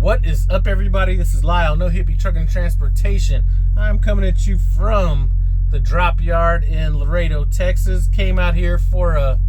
What is up, everybody? This is Lyle, No Hippie Trucking and Transportation. I'm coming at you from the drop yard in Laredo, Texas. Came out here for a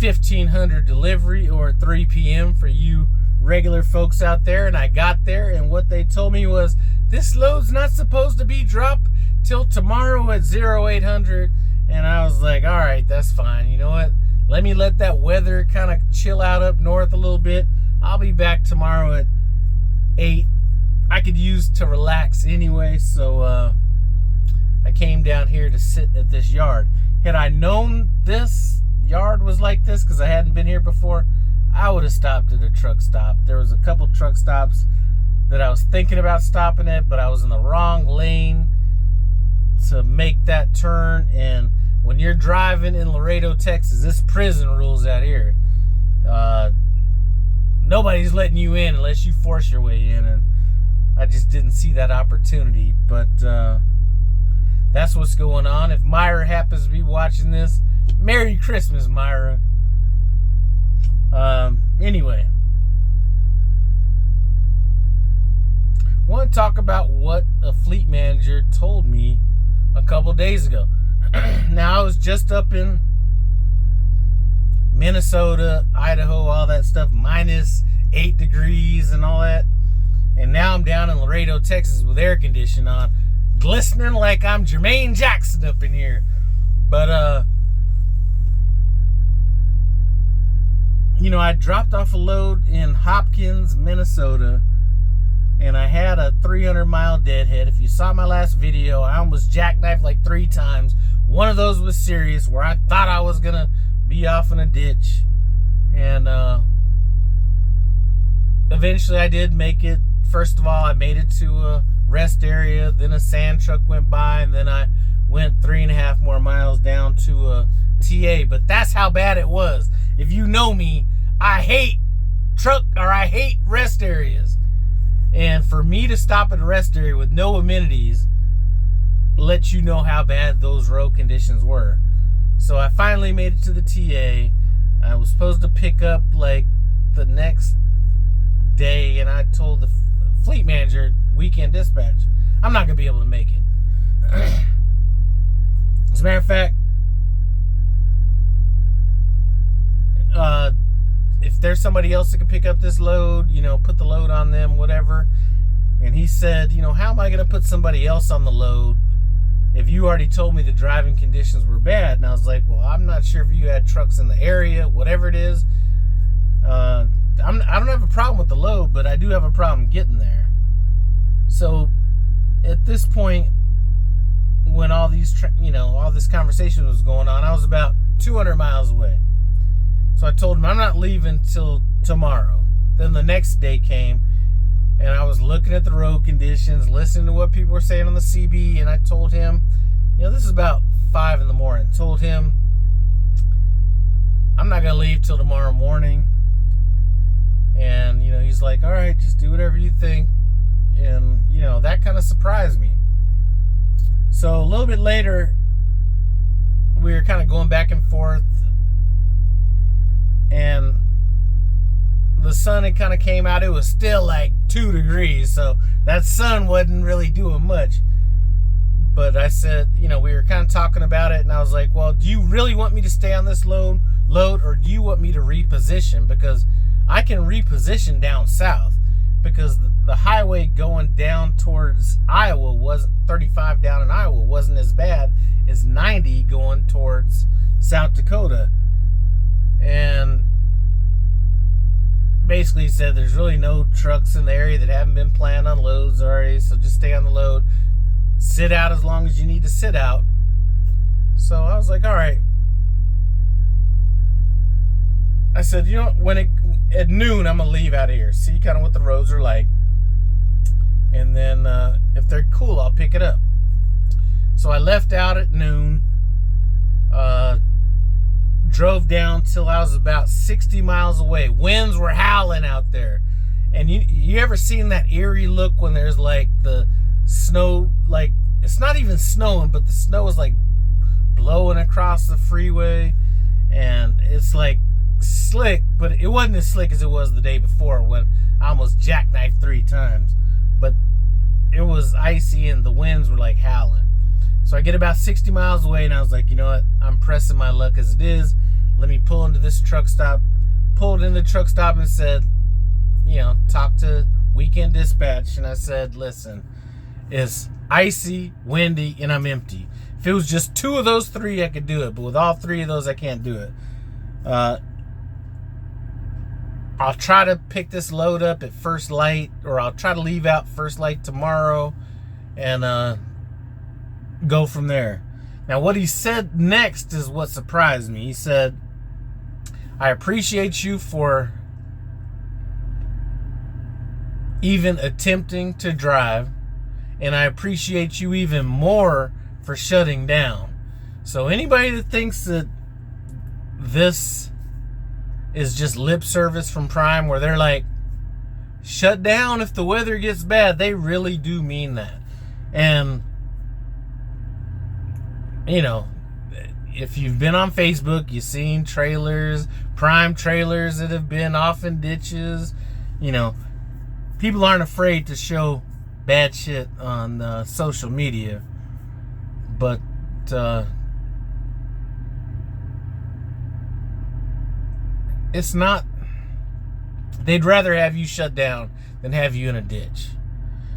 1500 delivery, or 3 p.m. for you regular folks out there. And I got there, and what they told me was, this load's not supposed to be dropped till tomorrow at 0800. And I was like, all right, that's fine. You know what? Let me let that weather kind of chill out up north a little bit. I'll be back tomorrow at 8. I could use to relax anyway, so I came down here to sit at this yard. Had I known this yard was like this, because I hadn't been here before, I would have stopped at a truck stop. There was a couple truck stops that I was thinking about stopping at, but I was in the wrong lane to make that turn. And when you're driving in Laredo, Texas, this prison rules out here. Nobody's letting you in unless you force your way in, and I just didn't see that opportunity. But that's what's going on. If Myra happens to be watching this, Merry Christmas, Myra. Anyway, I want to talk about what a fleet manager told me a couple days ago. Now, I was just up in Minnesota, Idaho, all that stuff, minus 8 degrees and all that. And now I'm down in Laredo, Texas with air conditioning on, glistening like I'm Jermaine Jackson up in here. But, you know, I dropped off a load in Hopkins, Minnesota, and I had a 300-mile deadhead. If you saw my last video, I almost jackknifed like 3 times. One of those was serious, where I thought I was going to be off in a ditch. And eventually I did make it. First of all, I made it to a rest area. Then a sand truck went by, and then I went 3.5 more miles down to a TA. But that's how bad it was. If you know me, I hate rest areas. And for me to stop at a rest area with no amenities lets you know how bad those road conditions were. So I finally made it to the TA. I was supposed to pick up like the next day, and I told the fleet manager, weekend dispatch, I'm not going to be able to make it. As a matter of fact, if there's somebody else that can pick up this load, you know, put the load on them, whatever. And he said, you know, how am I going to put somebody else on the load if you already told me the driving conditions were bad? And I was like, well, I'm not sure if you had trucks in the area, whatever it is. I don't have a problem with the load, but I do have a problem getting there. So at this point, when all these, all this conversation was going on, I was about 200 miles away. So I told him I'm not leaving till tomorrow. Then the next day came, and I was looking at the road conditions, listening to what people were saying on the CB, and I told him, this is about 5 in the morning. Told him I'm not going to leave till tomorrow morning. And, he's like, all right, just do whatever you think. And, that kind of surprised me. So a little bit later, we were kind of going back and forth, and the sun had kind of came out. It was still like 2 degrees, so that sun wasn't really doing much. But I said, we were kind of talking about it, and I was like, well, do you really want me to stay on this load, or do you want me to reposition? Because I can reposition down south, because the highway going down towards Iowa, was 35 down in Iowa, wasn't as bad as 90 going towards South Dakota. And basically he said there's really no trucks in the area that haven't been planned on loads already, so just stay on the load, sit out as long as you need to sit out. So I was like, all right. I said, at noon I'm gonna leave out of here, see kind of what the roads are like, and then if they're cool, I'll pick it up. So I left out at noon, drove down till I was about 60 miles away. Winds were howling out there. And you ever seen that eerie look when there's like the snow, like it's not even snowing, but the snow is like blowing across the freeway, and it's like slick, but it wasn't as slick as it was the day before when I almost jackknifed 3 times. But it was icy and the winds were like howling. So I get about 60 miles away and I was like, you know what? I'm pressing my luck as it is. Let me pull into this truck stop. Pulled into the truck stop and said, you know, talked to Weekend Dispatch, and I said, listen, it's icy, windy, and I'm empty. If it was just 2 of those 3, I could do it, but with all 3 of those, I can't do it. I'll try to pick this load up at first light, or I'll try to leave out first light tomorrow and go from there. Now, what he said next is what surprised me. He said, I appreciate you for even attempting to drive, and I appreciate you even more for shutting down. So anybody that thinks that this is just lip service from Prime, where they're like, shut down if the weather gets bad, they really do mean that. And you know, if you've been on Facebook, you've seen trailers, Prime trailers that have been off in ditches. You know, people aren't afraid to show bad shit on social media, but it's not. They'd rather have you shut down than have you in a ditch.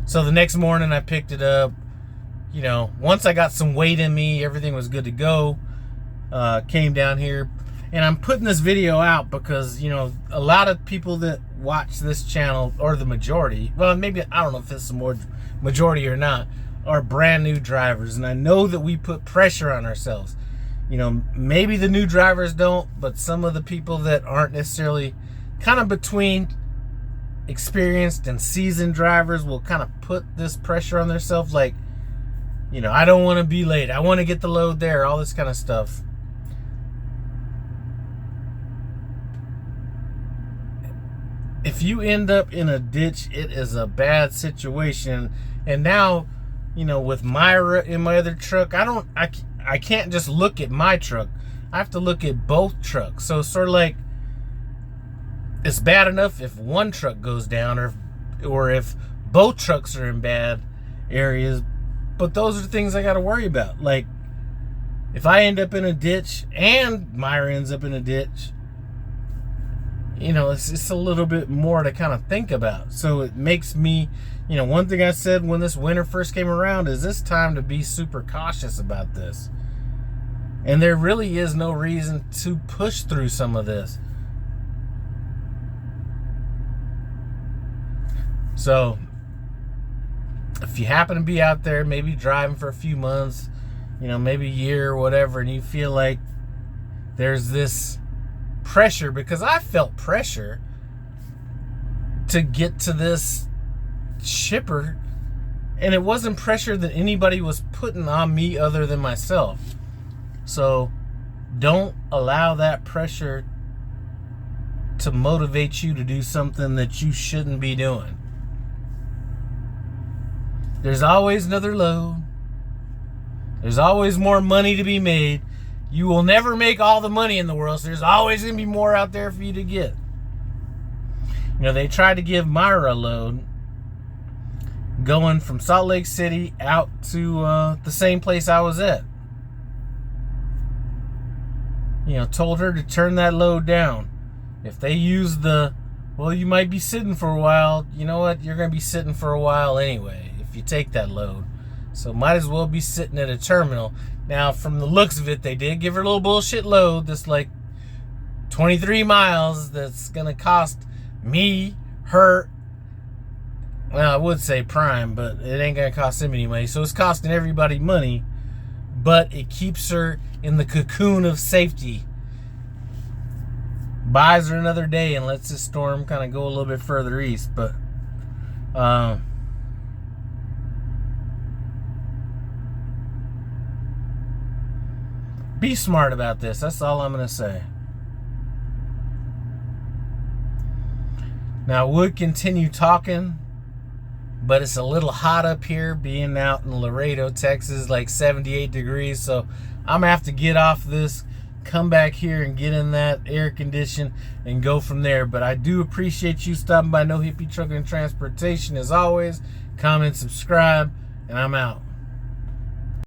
So the next morning I picked it up. You know, once I got some weight in me, everything was good to go. Came down here, and I'm putting this video out because, you know, a lot of people that watch this channel, or the majority, well, maybe, I don't know if it's the majority or not, are brand new drivers. And I know that we put pressure on ourselves. You know, maybe the new drivers don't, but some of the people that aren't necessarily kind of between experienced and seasoned drivers will kind of put this pressure on themselves, like, you know, I don't want to be late, I want to get the load there, all this kind of stuff. If you end up in a ditch, it is a bad situation. And now, you know, with Myra in my other truck, I can't just look at my truck. I have to look at both trucks. So it's sort of like, it's bad enough if one truck goes down, or if both trucks are in bad areas. But those are the things I got to worry about. Like, if I end up in a ditch and Myra ends up in a ditch, you know, it's a little bit more to kind of think about. So it makes me, you know, one thing I said when this winter first came around is it's time to be super cautious about this. And there really is no reason to push through some of this. So if you happen to be out there, maybe driving for a few months, you know, maybe a year or whatever, and you feel like there's this pressure, because I felt pressure to get to this shipper, and it wasn't pressure that anybody was putting on me other than myself. So don't allow that pressure to motivate you to do something that you shouldn't be doing. There's always another load. There's always more money to be made. You will never make all the money in the world, so there's always going to be more out there for you to get. You know, they tried to give Myra a load going from Salt Lake City out to the same place I was at. You know, told her to turn that load down. If they use well, you might be sitting for a while. You know what? You're going to be sitting for a while anyway if you take that load. So might as well be sitting at a terminal. Now, from the looks of it, they did give her a little bullshit load that's like 23 miles that's going to cost me, her, well, I would say Prime, but it ain't going to cost them anyway. So it's costing everybody money, but it keeps her in the cocoon of safety. Buys her another day and lets this storm kind of go a little bit further east. But be smart about this. That's all I'm going to say. Now, I would continue talking, but it's a little hot up here, being out in Laredo, Texas, like 78 degrees. So I'm going to have to get off this, come back here and get in that air condition and go from there. But I do appreciate you stopping by No Hippie Trucking and Transportation. As always, comment, subscribe, and I'm out.